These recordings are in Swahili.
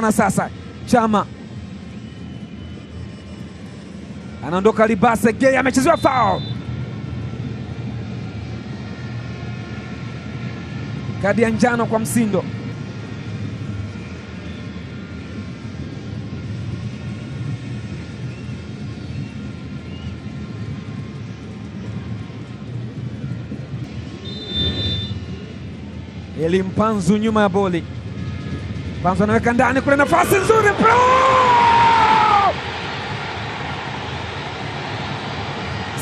sana sasa. Chama anaondoka, Libase Gay amechezewa foul. Kadi ya njano kwa Msindo. Eli Mpanzu nyuma ya boli. Mpanzu anaweka ndani kule, nafasi nzuri bro!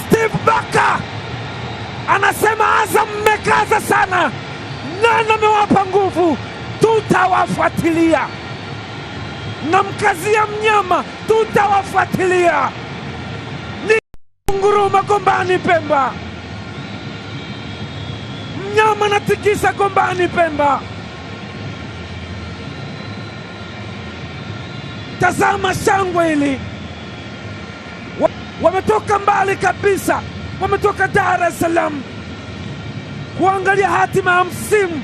Steve Baka anasema Azam mmekaza sana, nani amewapa nguvu? Tutawafuatilia. Namkazia mnyama, tutawafuatilia. Ni nguruma Gombani Pemba. Mnyama natikisa Gombani Pemba. Tazama shangwe hili. Wametoka mbali kabisa, wametoka Dar es Salaam kuangalia hatima ya msimu.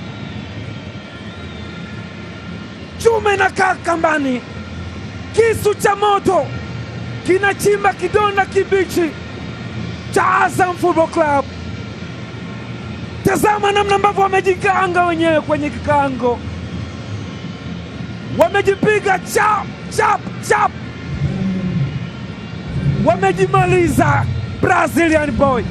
Chuma inakaa kambani, kisu cha moto kinachimba kidonda kibichi cha Azam Football Club. Tazama namna ambavyo wamejikaanga wenyewe kwenye kikaango, wamejipiga chap chap chap, wamejimaliza. Brazilian boy